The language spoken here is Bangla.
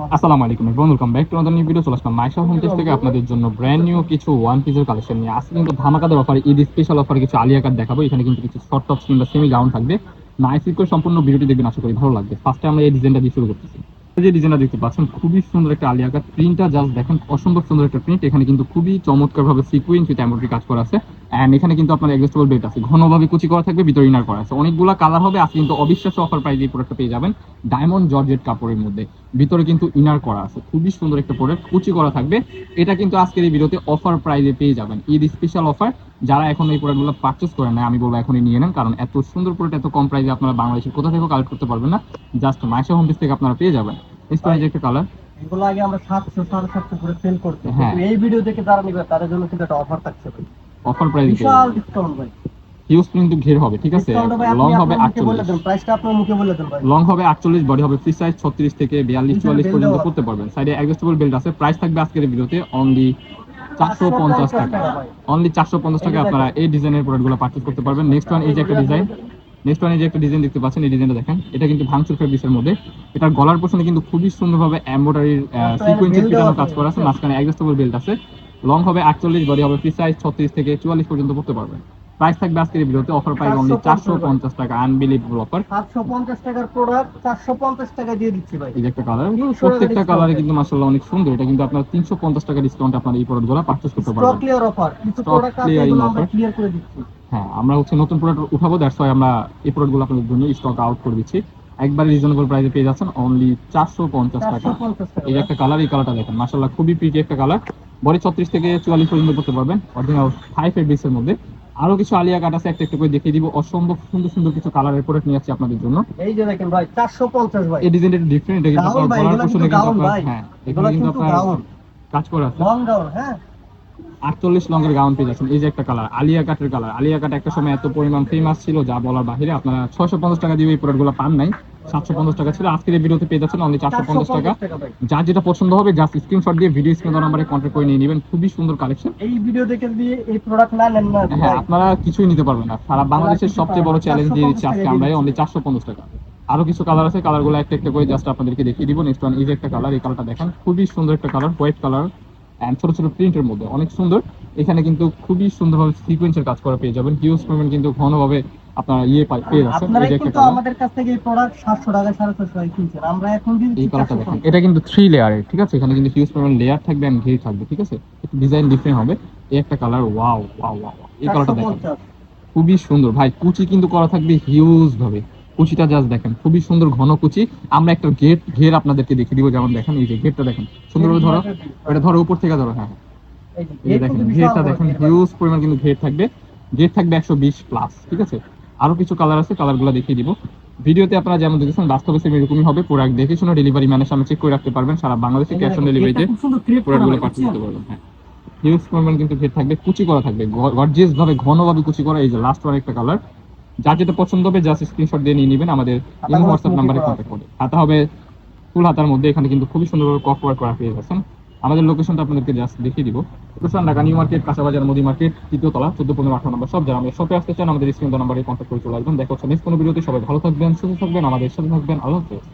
আসসালামু আলাইকুম everyone, welcome back to another new video. চলে আসলাম মাইশা হোম টেক্স থেকে আপনাদের জন্য ব্র্যান্ড নিউ কিছু ওয়ান পিসের কালেকশন নিয়ে। আজকে কিন্তু ধামাকাদার অফার, ঈদ স্পেশাল অফার কিছু আলিয়া কাট দেখাবো। এখানে কিন্তু কিছু শর্ট টপস কিংবা সেমি গাউন থাকবে। নাইস করে সম্পূর্ণ ভিডিওটি দেখবেন, আশা করি ভালো লাগবে। ফার্স্টে আমরা এই ডিজাইনটা দিয়ে শুরু করতেছি। যে ডিজাইনটা দেখতে পাচ্ছেন খুবই সুন্দর একটা আলিয়া কাট, প্রিন্টটা জাস্ট দেখেন, অসম্ভব সুন্দর একটা প্রিন্ট। এখানে কিন্তু খুবই চমৎকার ভাবে সিকুয়েন্স উইথ এমব্রয়ডারি কাজ করা আছে। এন্ড এখানে কিন্তু আপনার অ্যাডজাস্টেবল বেল্ট আছে, ঘনভাবে কুচি করা থাকবে, ভিতরে ইনার করা আছে। অনেকগুলো কালার হবে আজকে, কিন্তু অবিশ্বাস্য অফার প্রাইস এই প্রোডাক্টটা পেয়ে যাবেন ডায়মন্ড জর্জেট কাপড়ের মধ্যে। ভিতরে কিন্তু ইনার করা আছে, খুবই সুন্দর একটা প্রোডাক্ট, কুচি করা থাকবে। এটা কিন্তু আজকের এই ভিডিওতে অফার প্রাইসে পেয়ে যাবেন, ঈদ স্পেশাল অফার। যারা এখন এই প্রোডাক্টগুলো পারচেস করেন না, আমি বলবো এখনই নিয়ে নেন, কারণ এত সুন্দর প্রোডাক্ট এত কম প্রাইসে আপনারা বাংলাদেশের কোথা থেকেও কালেক্ট করতে পারবেন না। জাস্ট মাইশা হোম পেজ থেকে আপনারা পেয়ে যাবেন। এই যে একটা কালার, এগুলো আগে আমরা 700 750 করে সেল করতাম, হ্যাঁ, কিন্তু এই ভিডিও দেখে যারা নিবে তাদের জন্য কিন্তু একটা অফার থাকছে ভাই, অফার প্রাইসে বিশাল ডিসকাউন্ট ভাই। হিউজ কিন্তু ঘের হবে, ঠিক আছে। ডিসকাউন্ট ভাই, লং আপনি হবে আপনার মুখে বলে 48, দেন, প্রাইসটা আপনার মুখে বলে দেন ভাই। লং হবে 48, বডি হবে ফ্রি সাইজ 36 থেকে 42 44 পর্যন্ত করতে পারবেন। সাইডে অ্যাডজাস্টেবল বেল্ট আছে। প্রাইস থাকবে আজকের এই ভিডিওতে অনলি 450 টাকা। অনলি 450 টাকা আপনারা এই ডিজাইনের প্রোডাক্টগুলো পারচেজ করতে পারবেন। নেক্সট ওয়ান, এই যে একটা ডিজাইন, দেখতে পাচ্ছেন, এই ডিজাইনটা দেখেন। এটা কিন্তু ভাঙচুর ফেব্রিক্সের মধ্যে। এটার গলার পোর্শনে কিন্তু খুবই সুন্দরভাবে এমব্রয়ডারির সিকোয়েন্সের পিটানো কাজ করা আছে, মাঝখানে অ্যাডজাস্টেবল বেল্ট আছে। লং হবে 48, বডি হবে ফ্রি সাইজ 36 থেকে 44 পর্যন্ত করতে পারবেন। প্রাইস থাকবে আজকের এই ভিডিওতে অফার প্রাইস অনলি 450 টাকা। Unbelievable offer. 750 টাকার প্রোডাক্ট 450 টাকা দিয়ে দিচ্ছি ভাই। এই যে একটা কালার, প্রত্যেকটা কালারে কিন্তু মাশাআল্লাহ অনেক সুন্দর। এটা কিন্তু আপনারা 350 টাকা ডিসকাউন্ট আপনারা এই প্রোডাক্টগুলো পারচেজ করতে পারবেন। স্টক ক্লিয়ার অফার, কিছু প্রোডাক্ট আছে এগুলো আমরা ক্লিয়ার করে দিচ্ছি। হ্যাঁ, আমরা নতুন প্রোডাক্ট উঠাবো, দ্যাটস ওয়াই আমরা এই প্রোডাক্টগুলো আপনাদের জন্য স্টক আউট করে দিচ্ছি। একবারে রিজনেবল প্রাইসে পেয়ে যাচ্ছেন অনলি 450 টাকা। এই যে একটা কালার, এই কালারটা দেখেন, মাশাআল্লাহ খুবই প্রিটি একটা কালার। বডি 36 থেকে 44 পর্যন্ত করতে পারবেন, অরিজিনাল হাই ফেব্রিক্সের মধ্যে। আরো কিছু আলিয়া কাট আছে, একটা একটা করে দেখিয়ে দিব। অসম্ভব সুন্দর সুন্দর কিছু কালারের প্রোডাক্ট নিয়ে আসছি আপনাদের জন্য। এই যে দেখেন ভাই, 450 ভাই। এই ডিজাইনটা একটু ডিফারেন্ট, এটা কিন্তু আপনার গলার পোর্শনে কিন্তু আপনার, হ্যাঁ, এগুলো কিন্তু আপনার কাজ করা আছে। লং গাউন, হ্যাঁ, 48 লংয়ের গাউন পেয়ে যাচ্ছেন। এই যে একটা কালার, আলিয়া কাটের কালার। আলিয়া কাট একটা সময় এত পরিমাণ ফেমাস ছিল যা বলার বাহিরে। আপনারা 650 টাকা দিয়ে এই প্রোডাক্টগুলো পান নাই, 750 টাকা ছিল। আজকের এই ভিডিওতে পেয়ে যাচ্ছেন অনলি 450 টাকা। যার যেটা পছন্দ হবে জাস্ট স্ক্রিনশট দিয়ে ভিডিও স্ক্রিন নাম্বারে কন্টাক্ট করে নিয়ে নেবেন। খুবই সুন্দর কালেকশন। এই ভিডিও দেখে দিয়ে এই প্রোডাক্ট না নেন না, হ্যাঁ, আপনারা কিছুই নিতে পারবেন না। সারা বাংলাদেশের সবচেয়ে বড় চ্যালেঞ্জ দিয়ে দিচ্ছি আজকে আমরা, অনলি 450 টাকা। আরো কিছু কালার আছে, কালারগুলো একটা একটা করে জাস্ট আপনাদেরকে দেখিয়ে দিব। নেক্সট ওয়ান, এই যে একটা কালার, এই কালারটা দেখেন, খুবই সুন্দর একটা কালার, হোয়াইট কালার এন্ড ছোট ছোট প্রিন্টের মধ্যে, অনেক সুন্দর। এখানে কিন্তু খুবই সুন্দরভাবে সিকোয়েন্সের কাজ করা পেয়ে যাবেন। হিউজ পরিমাণ কিন্তু ঘনভাবে আপনারা পেয়ে যাচ্ছেন। এই যে একটা কালার, আমাদের কাছ থেকে এই প্রোডাক্ট 700 টাকা 750 টাকা কিনছেন, আমরা এখন দিচ্ছি এই কালারটা দেখেন। এটা কিন্তু 3 লেয়ারের, ঠিক আছে। এখানে কিন্তু হিউজ পরিমাণ লেয়ার থাকবে এন্ড ঘের থাকবে, ঠিক আছে। একটু ডিজাইন ডিফারেন্ট হবে। এই একটা কালার, ওয়াও ওয়াও ওয়াও, এই কালারটা দেখেন, খুবই সুন্দর ভাই। কুচি কিন্তু করা থাকবে হিউজ ভাবে, কুচিটা জাস্ট দেখেন, খুবই সুন্দর ঘন কুচি। আমরা একটা ঘের আপনাদেরকে দেখিয়ে দিব, যেমন দেখেন, এই যে ঘেরটা দেখেন, সুন্দরভাবে ধরো, এটা ধরো, উপর থেকে ধরো, হ্যাঁ, এই যে দেখেন ঘেরটা দেখেন, হিউজ পরিমাণ কিন্তু ঘের থাকবে। ঘের থাকবে 120 প্লাস, ঠিক আছে। আরো কিছু কালার আছে, কালারগুলো দেখিয়ে দিব। ভিডিওতে আপনারা যেমন দেখেছেন বাস্তবে সেম এরকমই হবে। প্রোডাক্ট দেখে শুনে ডেলিভারি ম্যানের সামনে চেক করে রাখতে পারবেন। সারা বাংলাদেশে ক্যাশ অন ডেলিভারিতে প্রোডাক্টগুলো পারচেজ করতে পারবেন। হ্যাঁ, হিউজ পরিমাণ কিন্তু ঘের থাকবে, কুচি করা থাকবে, গর্জিয়াস ভাবে ঘনভাবে কুচি করা। এই যে লাস্ট ওয়ান একটা কালার, যার যেটা পছন্দ হবে জাস্ট স্ক্রিনশট দিয়ে নিয়ে নেবেন, আমাদের ইমো হোয়াটসঅ্যাপ নাম্বারে কন্ট্যাক্ট করে। হাতা হবে ফুল হাতার মধ্যে। এখানে কিন্তু খুবই সুন্দরভাবে কফ ওয়ার্ক করা পেয়ে যাচ্ছেন। আমাদের লোকেশনটা আপনাদেরকে জাস্ট দেখিয়ে দিব। লোকেশন ঢাকা নিউ মার্কেট, কাঁচাবাজার, মোদি মার্কেট, 3য় তলা, 14 15 18 নম্বর সব। যারা আমাদের শপে আসতে চান আমাদের স্ক্রিন নাম্বারে কন্ট্যাক্ট করে চলে আসবেন। দেখা হচ্ছে নেক্সট কোনো ভিডিওতে। সবাই ভালো থাকবেন, সুস্থ থাকবেন, আমাদের সাথে থাকবেন। আল্লাহ হাফেজ।